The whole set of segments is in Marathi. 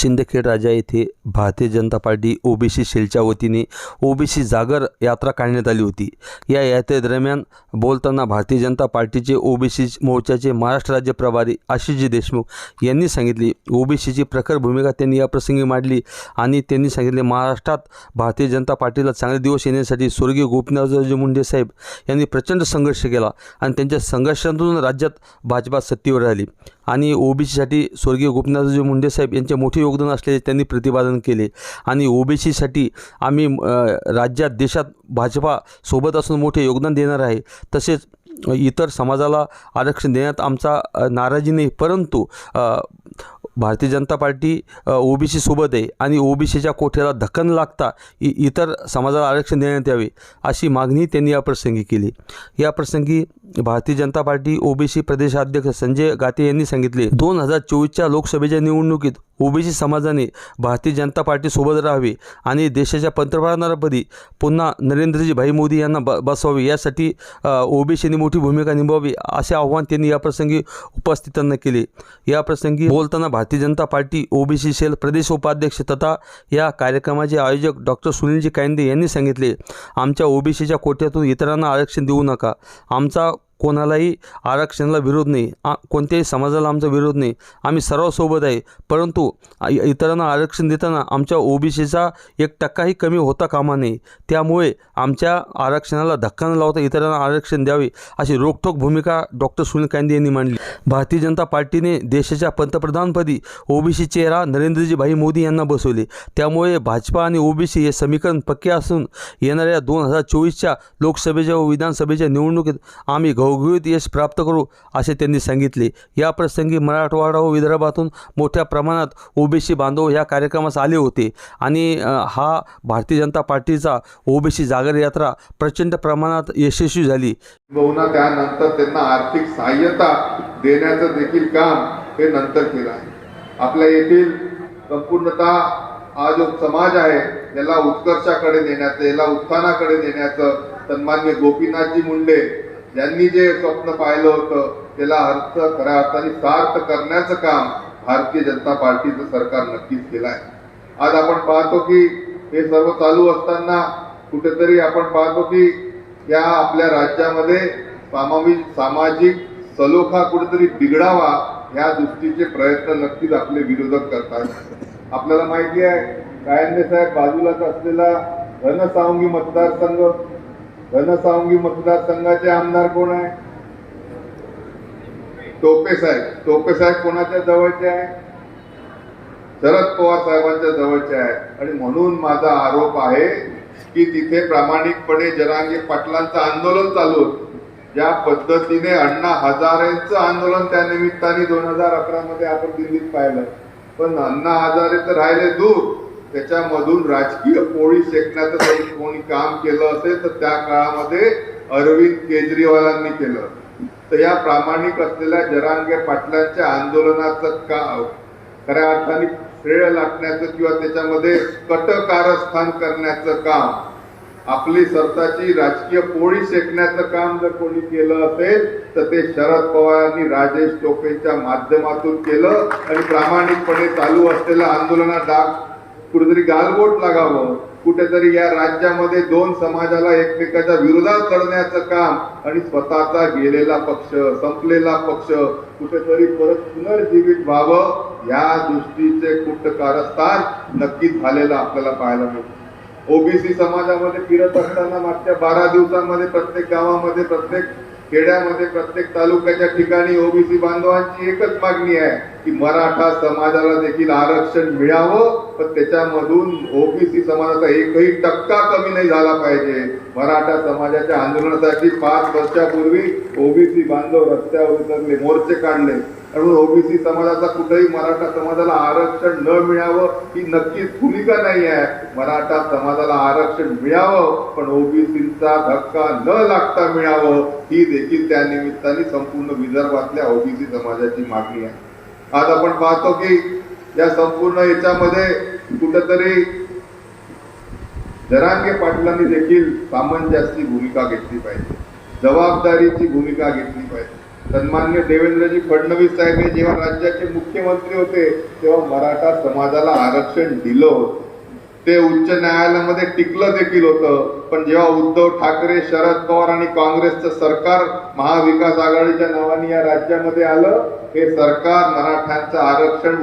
शिंदखेड राजा येथे भारतीय जनता पार्टी ओबीसी सेलच्या वतीने ओबीसी जागर यात्रा काढण्यात आली होती। या यात्रेदरम्यान बोलताना भारतीय जनता पार्टीचे ओबीसी मोर्चाचे महाराष्ट्र राज्य प्रभारी आशिषजी देशमुख यांनी सांगितले, ओबीसीची प्रखर भूमिका त्यांनी या प्रसंगी मांडली आणि त्यांनी सांगितले, महाराष्ट्रात भारतीय जनता पार्टीला चांगले दिवस येण्यासाठी स्वर्गीय गोपीनाथरावजी मुंडे साहेब यांनी प्रचंड संघर्ष केला आणि त्यांच्या संघर्षातून राज्यात भाजपा सत्तेवर आली आणि ओबीसीसाठी स्वर्गीय गोपीनाथरावजी मुंडे साहेब यांचे मोठे योगदान असल्याचे त्यांनी प्रतिपादन केले आणि ओबीसीसाठी आम्ही राज्यात देशात भाजपा सोबत असून मोठे योगदान देणार आहे। तसेच इतर समाजाला आरक्षण देण्यात आमचा नाराजी नाही, परंतु भारतीय जनता पार्टी ओबीसी सोबत आहे आणि ओबीसीच्या कोठ्याला धक्का न लागता इतर समाजाला आरक्षण देण्यात यावे अशी मागणी त्यांनी या प्रसंगी केली। या प्रसंगी भारतीय जनता पार्टी ओबीसी प्रदेशाध्यक्ष संजय गाते यांनी सांगितले, 2024च्या लोकसभेच्या निवडणुकीत ओबीसी समाजाने भारतीय जनता पार्टी सोबत राहावे आणि देशाच्या पंतप्रधानपदी पुन्हा नरेंद्रजी भाई मोदी यांना बसवावे यासाठी ओबीसीने मोठी भूमिका निभावावी असे आव्हान त्यांनी या प्रसंगी उपस्थितांना केले। या प्रसंगी बोलताना Bharatiya Janata party OBC sale प्रदेश उपाध्यक्ष तथा या कार्यक्रमाचे आयोजक डॉक्टर सुनीलजी कायंदे यांनी सांगितले, आमच्या ओबीसीच्या कोट्यातून इतरांना आरक्षण देऊ नका। आमचा कोणालाही आरक्षणाला विरोध नाही, कोणत्याही समाजाला आमचा विरोध नाही, आम्ही सर्वांसोबत आहे, परंतु इतरांना आरक्षण देताना आमच्या ओबीसीचा 1% कमी होता कामा नये। त्यामुळे आमच्या आरक्षणाला धक्का न लावता इतरांना आरक्षण द्यावे अशी रोखठोक भूमिका डॉक्टर सुनील कायंदे यांनी मांडली। भारतीय जनता पार्टीने देशाच्या पंतप्रधानपदी ओबीसी चेहरा नरेंद्रजी भाई मोदी यांना बसवले, त्यामुळे भाजपा आणि ओबीसी हे समीकरण पक्के असून येणाऱ्या 2024च्या लोकसभेच्या व विधानसभेच्या निवडणुकीत आम्ही घवघवीत यश प्राप्त करू असे त्यांनी सांगितले। या प्रसंगी मराठवाडा व विदर्भातून मोठ्या प्रमाणात ओबीसी बांधव या कार्यक्रमास आले होते आणि हा भारतीय जनता पार्टीचा ओबीसी जागर यात्रा प्रचंड प्रमाणात यशस्वी झाली। त्यानंतर त्यांना आर्थिक सहाय्यता देण्याचं देखील काम हे नंतर केलं आहे। आपल्या येथील संपूर्णतः हा जो समाज आहे याला उत्कर्षाकडे नेण्याचं, याला उत्थानाकडे नेण्याचं सन्माननीय गोपीनाथजी मुंडे यांनी जे स्वप्न पाहिलं होतं त्याला खऱ्या अर्थाने सार्थ करण्याचं काम भारतीय जनता पार्टीचं सरकार नक्कीच केलं आहे। आज आपण पाहतो की हे सर्व चालू असताना कुठेतरी आपण पाहतो की या आपल्या राज्यामध्ये सामाजिक सलोखा कुठेतरी बिघडावा या दृष्टीचे प्रयत्न नक्कीच आपले विरोधक करतात। आपल्याला माहिती आहे कायंदे साहेब बाजूलाच असलेला घनसावंगी मतदारसंघाचे आमदार कोण आहे? टोपे साहेब। टोपे साहेब कोणाच्या जवळचे आहे? शरद पवार साहेबांच्या जवळचे आहे आणि म्हणून माझा आरोप आहे की तिथे प्रामाणिकपणे जरांगे पाटलांचं आंदोलन चालू होतं। ज्या पद्धतीने अण्णा हजारेंचं आंदोलन त्या निमित्ताने 2011 मध्ये आपण दिल्लीत पाहिलं, पण अण्णा हजारे तर राहिले दूर, त्याच्यामधून राजकीय पोळी शेकण्याचं जर कोणी काम केलं असेल तर त्या काळामध्ये अरविंद केजरीवालांनी केलं। तर या प्रामाणिक असलेल्या जरांगे पाटलांच्या आंदोलनाचं खऱ्या अर्थाने श्रेय लाटण्याचं किंवा त्याच्यामध्ये कटकारस्थान करण्याचं काम, आपली स्वतःची राजकीय पोळी शेकण्याचं काम जर कोणी केलं असेल तर ते शरद पवारांनी राजेश टोपेच्या माध्यमातून केलं आणि प्रामाणिकपणे चालू असलेल्या आंदोलनात कुठेतरी गालबोट लागावं, कुठेतरी या राज्यामध्ये दोन समाजाला एकमेकाच्या विरोधात लढण्याचं काम आणि स्वतःचा गेलेला पक्ष, संपलेला पक्ष कुठेतरी परत पुनर्जीवित व्हावं या दृष्टीचे कुटकारस्थान नक्कीच झालेलं आपल्याला पाहायला मिळतं। ओबीसी समाजामध्ये फिरत असताना मागच्या 12 दिवसांमध्ये प्रत्येक गावामध्ये, प्रत्येक खेड्यामध्ये, प्रत्येक तालुक्याच्या ठिकाणी ओबीसी बांधवांची एकच मागणी आहे की मराठा समाजाला देखील आरक्षण मिळावं, पण त्याच्यामधून ओबीसी समाजाचा 1% कमी नाही झाला पाहिजे। मराठा समाजाच्या आंदोलनासाठी 5 वर्षापूर्वी ओबीसी बांधव रस्त्यावर उतरले, मोर्चे काढले, म्हणून ओबीसी समाजाचा कुठेही मराठा समाजाला आरक्षण न मिळावं ही नक्कीच भूमिका नाही आहे। मराठा समाजाला आरक्षण मिळावं पण ओबीसींचा धक्का न लागता मिळावं ही देखील त्या निमित्ताने संपूर्ण विदर्भातल्या ओबीसी समाजाची मागणी आहे। आज आपण पाहतो की या संपूर्ण याच्यामध्ये कुठेतरी जरांगे पाटलांनी देखील सामंजस्याची भूमिका घेतली पाहिजे, जबाबदारीची भूमिका घेतली पाहिजे। सन्मान्य देवेंद्रजी फडणवीस साहेब हे जेव्हा राज्याचे मुख्यमंत्री होते तेव्हा मराठा समाजाला आरक्षण दिलं होतं. ते उच्च न्यायालयामध्ये टिकलं देखील होतं. पण जेव्हा उद्धव ठाकरे, शरद पवार आणि काँग्रेसचं सरकार महाविकास आघाडीच्या नावाने या राज्यामध्ये आलं, हे सरकार मराठ्यांचं आरक्षण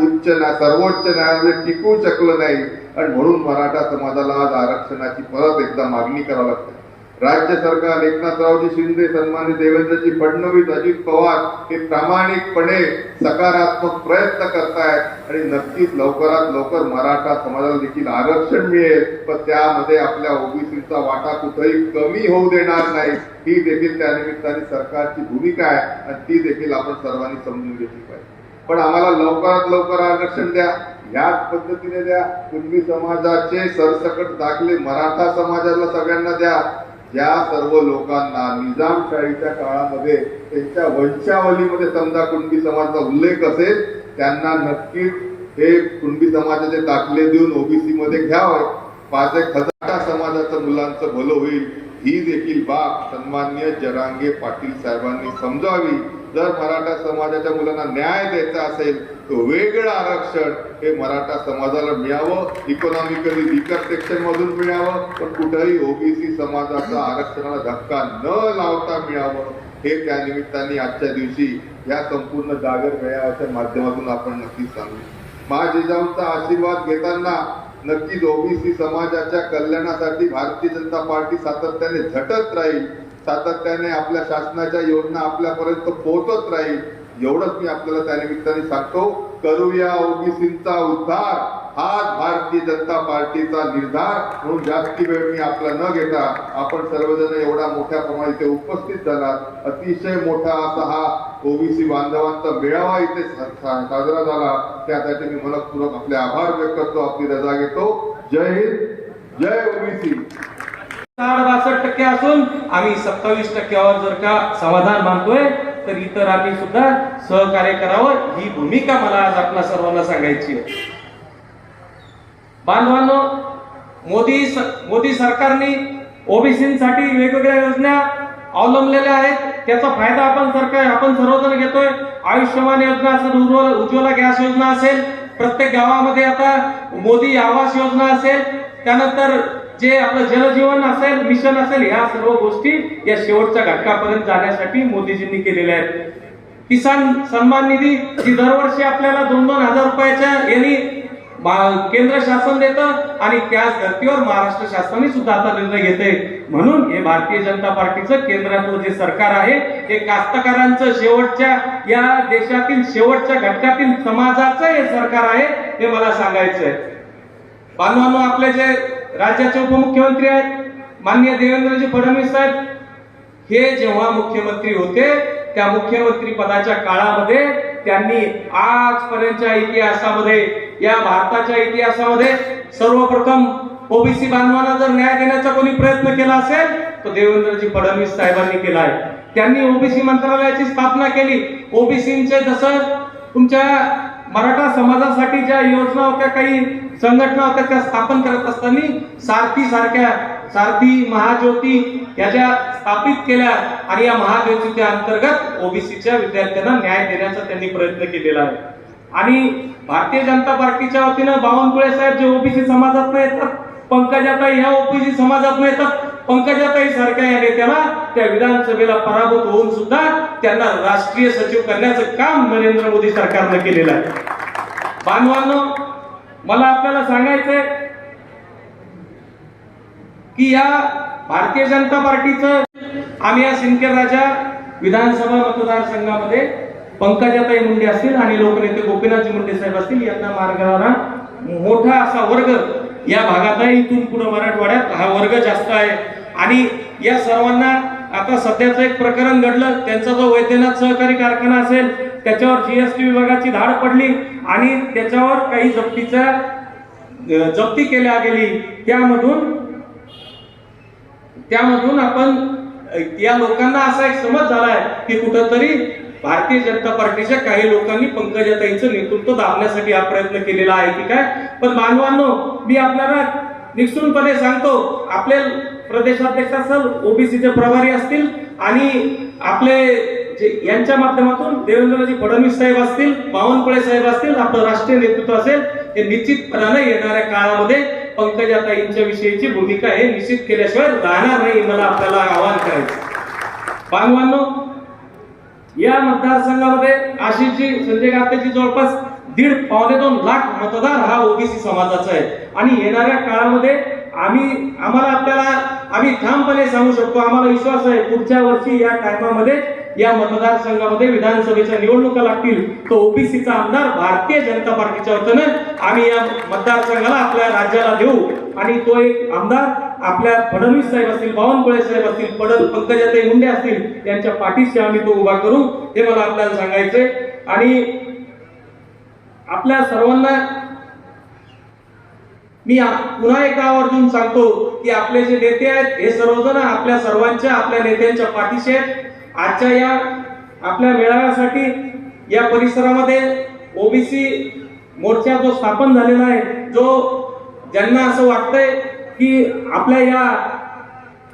सर्वोच्च न्यायालयात टिकवू शकलं नाही आणि म्हणून मराठा समाजाला आज आरक्षणाची परत एकदा मागणी करावी लागते. राज्य सरकार, एकनाथरावजी शिंदे, सन्मान्य देवेंद्रजी फडणवीस, अजित पवार हे प्रामाणिकपणे सकारात्मक प्रयत्न करतायत आणि नक्कीच लवकरात लवकर मराठा समाजाला देखील आरक्षण मिळेल. पण त्यामध्ये आपल्या ओबीसीचा वाटा कुठेही कमी होऊ देणार नाही, ही देखील त्यानिमित्ताने सरकारची भूमिका आहे आणि ती देखील आपण सर्वांनी समजून घेतली पाहिजे. पण आम्हाला लवकरात लवकर आरक्षण द्या, याच पद्धतीने द्या. कुणबी समाजाचे सरसकट दाखले मराठा समाजाला सगळ्यांना द्या. ज्या सर्व लोकांना निजामशाहीच्या काळामध्ये त्यांच्या वंशावलीमध्ये समजा कुणबी समाजाचा उल्लेख असेल त्यांना नक्कीच हे कुणबी समाजाचे दाखले देऊन ओबीसी मध्ये घ्यावे. 5,000 समाजाच्या मुलांचं भलं होईल, ही देखील बाब सन्मान्य जरांगे पाटील साहेबांनी समजावी. जर मराठा समाजाच्या मुलांना न्याय द्यायचा असेल तर वेगळं आरक्षण हे मराठा समाजाला मिळावं, इकॉनॉमिकली वीकर सेक्शन मधून मिळावं, पण कुठेही ओबीसी समाजाचा आरक्षणाला धक्का न लावता मिळावं, हे त्या निमित्ताने आजच्या दिवशी या संपूर्ण जागर मेळाव्याच्या माध्यमातून आपण नक्कीच सांगू. महाजिजाऊंचा आशीर्वाद घेताना नक्कीच ओबीसी समाजाच्या कल्याणासाठी भारतीय जनता पार्टी सातत्याने झटत राहील, सातत्याने आपल्या शासनाच्या योजना आपल्यापर्यंत पोहोचत राहील. एवढंच मी आपल्याला त्या निमित्ताने सांगतो. करूया ओबीसींचा उद्धार, हाच भारतीय जनता पार्टीचा निर्धार. म्हणून जास्ती वेळ मी आपला न घेता आपण सर्वजण एवढा मोठ्या प्रमाणात इथे उपस्थित झालात. अतिशय मोठा असा हा ओबीसी बांधवांचा मेळावा इथे साजरा झाला, त्यासाठी मी मनपूर्वक आपले आभार व्यक्त करतो. आपली रजा घेतो. जय हिंद, जय ओबीसी. 62% असून आम्ही 27%वर जर का समाधान मानतोय तर इतरांनी सुद्धा सहकार्य करावं, ही भूमिका मला आज आपल्या सर्वांना सांगायची आहे. बांधवांनो, मोदी सरकारने ओबीसीसाठी वेगवेगळ्या योजना अवलंबलेल्या आहेत. त्याचा फायदा आपण सर्वजण घेतोय. आयुष्यमान योजना असेल, उज्ज्वला गॅस योजना असेल, प्रत्येक गावामध्ये आता मोदी आवास योजना असेल, त्यानंतर जे आपलं जलजीवन असेल, मिशन असेल, ह्या सर्व गोष्टी या शेवटच्या घटकापर्यंत जाण्यासाठी मोदीजींनी केलेल्या आहेत. किसान सन्मान निधी जी दरवर्षी आपल्याला 2-2 हजार रुपयाच्या यांनी केंद्र शासन देतं आणि त्याच धर्तीवर महाराष्ट्र शासनाने सुद्धा आता निर्णय घेते. म्हणून हे भारतीय जनता पार्टीचं केंद्रातलं जे सरकार आहे हे कास्तकारांचं, शेवटच्या या देशातील शेवटच्या घटकातील समाजाचं हे सरकार आहे, हे मला सांगायचं आहे. बांधवांनो, आपले जे राज्याचे उपमुख्यमंत्री आहेत माननीय देवेंद्रजी फडणवीस साहेब, हे जेव्हा मुख्यमंत्री होते त्या मुख्यमंत्री पदाच्या काळामध्ये त्यांनी आजपर्यंतच्या इतिहासामध्ये, या भारताच्या इतिहासामध्ये सर्वप्रथम ओबीसी बांधवांना जर न्याय देण्याचा कोणी प्रयत्न केला असेल तर देवेंद्रजी फडणवीस साहेबांनी केला आहे. त्यांनी ओबीसी मंत्रालयाची स्थापना केली. ओबीसींचे जसं तुमच्या मराठा समाजासाठी ज्या योजना होत्या, काही संघटना होत्या, त्या स्थापन करत असताना सारथी महाज्योती या ज्या स्थापित केल्या आणि या महाज्योतीच्या अंतर्गत ओबीसीच्या विद्यार्थ्यांना न्याय देण्याचा त्यांनी प्रयत्न केलेला आहे. आणि भारतीय जनता पार्टीच्या वतीनं बावनकुळे साहेब जे ओबीसी समाजात येतात, पंकजाताई ह्या ओबीसी समाजात येतात, पंकजाताई सारख्या या नेत्याला त्या विधानसभेला पराभूत होऊन सुद्धा त्यांना राष्ट्रीय सचिव करण्याचं काम नरेंद्र मोदी सरकारनं केलेलं आहे. बांधवांनो, मला आपल्याला सांगायचंय की या भारतीय जनता पार्टीचं आम्ही या सिंदखेड राजा विधानसभा मतदारसंघामध्ये पंकजाताई मुंडे असतील आणि लोकनेते गोपीनाथजी मुंडे साहेब असतील यांना मार्गाला मोठा असा वर्ग या भागात आहे. इथून पुढे मराठवाड्यात हा वर्ग जास्त आहे आणि या सर्वांना आता सध्याचं एक प्रकरण घडलं. त्यांचा जो वैद्यनाथ सहकारी कारखाना असेल त्याच्यावर जीएसटी विभागाची धाड पडली आणि त्याच्यावर काही जप्ती केल्या गेली. त्यामधून आपण या लोकांना असा एक समज झालाय की कुठंतरी भारतीय जनता पार्टीच्या काही लोकांनी पंकजाताईंचं नेतृत्व दाबण्यासाठी हा प्रयत्न केलेला आहे की काय. पण बांधवांनो, मी आपल्याला निश्चितपणे सांगतो, आपले प्रदेशाध्यक्ष असेल, ओबीसीचे प्रभारी असतील आणि आपले यांच्या माध्यमातून देवेंद्रजी फडणवीस साहेब असतील, बावनकुळे साहेब असतील, आपलं राष्ट्रीय नेतृत्व असेल, हे निश्चितपणाने येणाऱ्या काळामध्ये पंकजाताईंच्या विषयीची भूमिका हे निश्चित केल्याशिवाय राहणार नाही, मला आपल्याला आवाहन करायचं. बांधवांनो, या मतदारसंघामध्ये आशिषजी संजय गातेची जवळपास 1.5-2 लाख मतदार हा ओबीसी समाजाचा आहे आणि येणाऱ्या काळामध्ये आम्ही ठामपणे सांगू शकतो, आम्हाला विश्वास आहे पुढच्या वर्षी या टायमामध्ये या मतदारसंघामध्ये विधानसभेच्या निवडणुका लागतील, तो ओबीसीचा आमदार भारतीय जनता पार्टीच्या वतीनं आम्ही या मतदारसंघाला आपल्या राज्याला देऊ आणि तो एक आमदार आपल्या फडणवीस साहेब असतील, बावनकुळे साहेब असतील, पंकजाताई मुंडे असतील यांच्या पाठीशी आम्ही तो उभा करू, हे मला आपल्याला सांगायचंय. आणि आपल्या सर्वांना मी पुन्हा एकदा आवर्जून सांगतो की आपले जे नेते आहेत हे सर्वजण आपल्या नेत्यांच्या पाठीशी आहेत. आजच्या या आपल्या मेळाव्यासाठी या परिसरामध्ये ओबीसी मोर्चा जो स्थापन झालेला आहे, ज्यांना असं वाटतंय की आपल्या या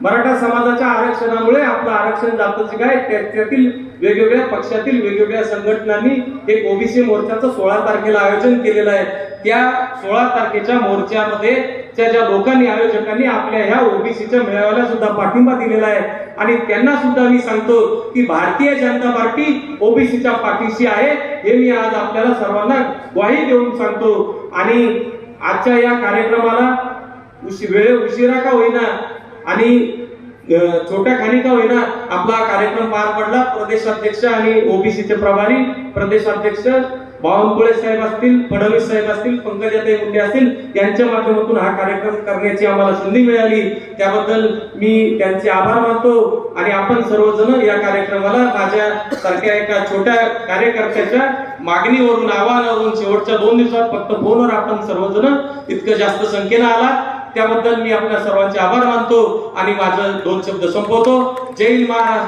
मराठा समाजाच्या आरक्षणामुळे आपलं आरक्षण जातच काय, त्यातील वेगवेगळ्या पक्षातील वेगवेगळ्या संघटनांनी एक ओबीसी मोर्चाचं 16 तारखेला आयोजन केलेलं आहे. त्या 16 तारखेच्या मोर्चामध्ये ज्या लोकांनी, आयोजकांनी आपल्या ह्या ओबीसीच्या मेळाव्याला सुद्धा पाठिंबा दिलेला आहे आणि त्यांना सुद्धा मी सांगतो की भारतीय जनता पार्टी ओबीसीच्या पाठीशी आहे, हे मी आज आपल्याला सर्वांना ग्वाही देऊन सांगतो. आणि आजच्या या कार्यक्रमाला उशिरा का होईना आणि छोट्या खाणी का होईना आपला कार्यक्रम पार पडला. प्रदेशाध्यक्ष आणि ओबीसीचे प्रभारी प्रदेशाध्यक्ष बावनकुळे साहेब असतील, फडणवीस साहेब असतील, पंकजाताई मुंडे असतील यांच्या माध्यमातून हा कार्यक्रम करण्याची आम्हाला संधी मिळाली, त्याबद्दल मी त्यांचे आभार मानतो. आणि आपण सर्वजण या कार्यक्रमाला माझ्या सारख्या एका छोट्या कार्यकर्त्याच्या मागणीवरून, आवाहनावरून शेवटच्या 2 दिवसात फक्त फोनवर आपण सर्वजण इतकं जास्त संख्येनं आला, त्याबद्दल मी आपल्या सर्वांचे आभार मानतो आणि माझं 2 शब्द संपवतो. जय हिंद महाराष्ट्र.